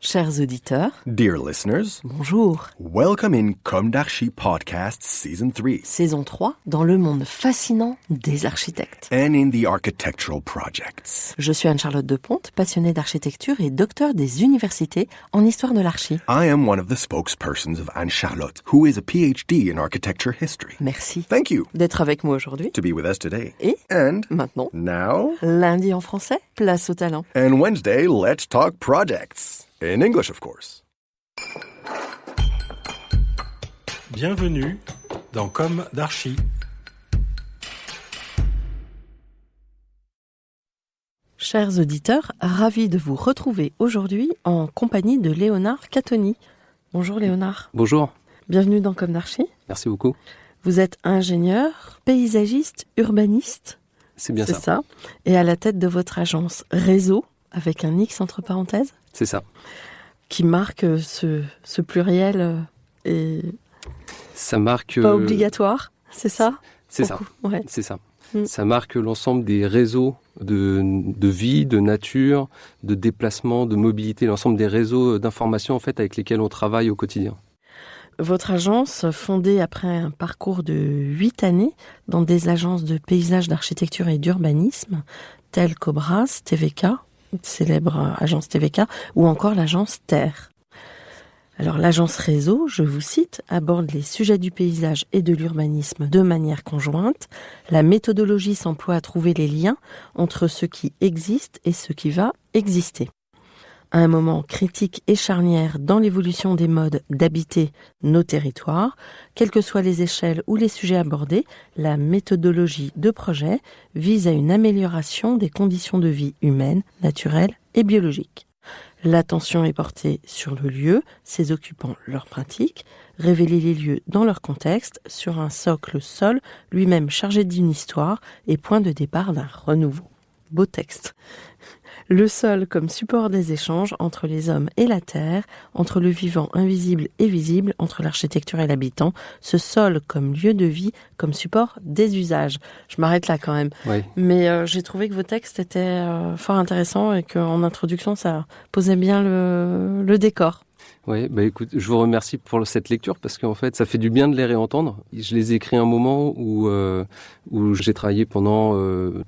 Chers auditeurs, Dear listeners, bonjour. welcome in Comme d'Archi Podcast Season 3 Saison 3, dans le monde fascinant des architectes. and in the architectural projects. Je suis Anne-Charlotte Deponte, passionnée d'architecture et docteur des universités en histoire de l'archi. I am one of the spokespersons of Anne-Charlotte, who is a PhD in architecture history. Merci Thank you d'être avec moi aujourd'hui. to be with us today. Et And maintenant, now, lundi en français, place au talent. and Wednesday, let's talk projects. In English, of course. Bienvenue dans Comme d'Archi. Chers auditeurs, ravi de vous retrouver aujourd'hui en compagnie de Léonard Catoni. Bonjour Léonard. Bonjour, Bienvenue dans Comme d'Archi. merci beaucoup. Vous êtes ingénieur, paysagiste, urbaniste. C'est bien C'est ça. ça. Et à la tête de votre agence Réseau, avec un X entre parenthèses, C'est ça. qui marque ce pluriel et Ça marque. pas obligatoire, c'est ça? C'est ça. Ouais. C'est ça. Mm. Ça marque l'ensemble des réseaux de vie, de nature, de déplacement, de mobilité, l'ensemble des réseaux d'information en fait avec lesquels on travaille au quotidien. Votre agence, fondée après un parcours de 8 années dans des agences de paysage, d'architecture et d'urbanisme, telles qu'Obras, TVK, célèbre agence TVK, ou encore l'agence Terre. Alors l'agence Réseau, je vous cite, aborde les sujets du paysage et de l'urbanisme de manière conjointe. La méthodologie s'emploie à trouver les liens entre ce qui existe et ce qui va exister. À un moment critique et charnière dans l'évolution des modes d'habiter nos territoires, quelles que soient les échelles ou les sujets abordés, la méthodologie de projet vise à une amélioration des conditions de vie humaines, naturelles et biologiques. L'attention est portée sur le lieu, ses occupants, leurs pratiques, révéler les lieux dans leur contexte, sur un socle sol, lui-même chargé d'une histoire et point de départ d'un renouveau. Beau texte. Le sol comme support des échanges entre les hommes et la terre, entre le vivant invisible et visible, entre l'architecture et l'habitant, ce sol comme lieu de vie, comme support des usages. Je m'arrête là quand même. Oui. Mais j'ai trouvé que vos textes étaient fort intéressants et qu'en introduction, ça posait bien le décor. Oui, bah écoute, je vous remercie pour cette lecture parce qu'en fait, ça fait du bien de les réentendre. Je les ai écrits à un moment où j'ai travaillé pendant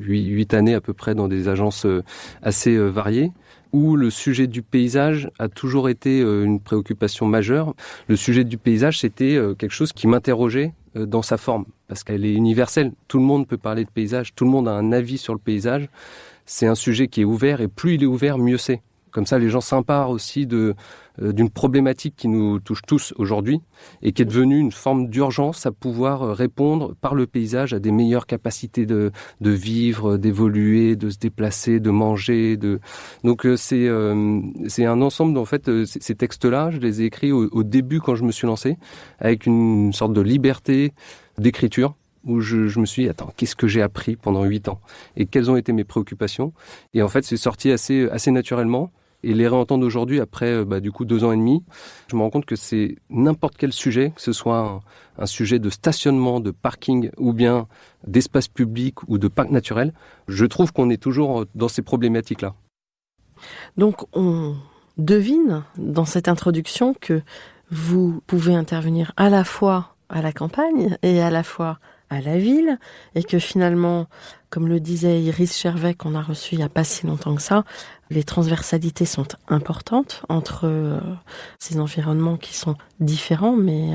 8 années à peu près dans des agences assez variées, où le sujet du paysage a toujours été une préoccupation majeure. Le sujet du paysage, c'était quelque chose qui m'interrogeait dans sa forme, parce qu'elle est universelle. Tout le monde peut parler de paysage, tout le monde a un avis sur le paysage. C'est un sujet qui est ouvert, et plus il est ouvert, mieux c'est. Comme ça, les gens s'emparent aussi d'une problématique qui nous touche tous aujourd'hui et qui est devenue une forme d'urgence à pouvoir répondre par le paysage à des meilleures capacités de vivre, d'évoluer, de se déplacer, de manger. Donc c'est un ensemble, en fait, ces textes-là, je les ai écrits au début quand je me suis lancé, avec une sorte de liberté d'écriture, où je me suis dit, attends, qu'est-ce que j'ai appris pendant 8 ans et quelles ont été mes préoccupations? Et en fait, c'est sorti assez naturellement. Et les réentendre aujourd'hui, après du coup 2 ans et demi, je me rends compte que c'est n'importe quel sujet, que ce soit un sujet de stationnement, de parking, ou bien d'espace public ou de parc naturel, je trouve qu'on est toujours dans ces problématiques-là. Donc on devine dans cette introduction que vous pouvez intervenir à la fois à la campagne et à la fois à la ville, et que finalement, comme le disait Iris Chervet, qu'on a reçu il n'y a pas si longtemps que ça, les transversalités sont importantes entre ces environnements qui sont différents, mais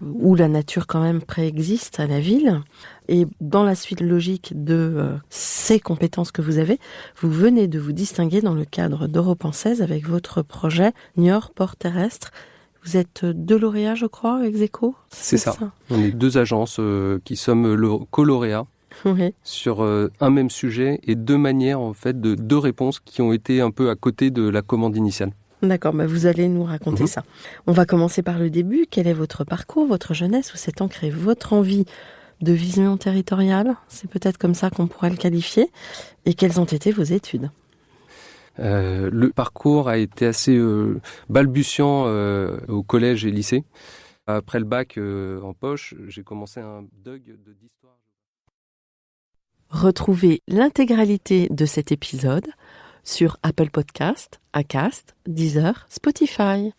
où la nature quand même préexiste à la ville. Et dans la suite logique de ces compétences que vous avez, vous venez de vous distinguer dans le cadre d'Europe en 16 avec votre projet Niort Port Terrestre. Vous êtes 2 lauréats, je crois, ex-aequo. C'est ça. On est 2 agences qui sommes co-lauréats Oui. sur un même sujet et 2 manières, en fait, de 2 réponses qui ont été un peu à côté de la commande initiale. D'accord, vous allez nous raconter ça. On va commencer par le début. Quel est votre parcours, votre jeunesse, où s'est ancrée votre envie de vision territoriale? C'est peut-être comme ça qu'on pourrait le qualifier. Et quelles ont été vos études? Le parcours a été assez balbutiant au collège et lycée. Après le bac en poche, j'ai commencé un DUG d'histoire. Retrouvez l'intégralité de cet épisode sur Apple Podcast, Acast, Deezer, Spotify.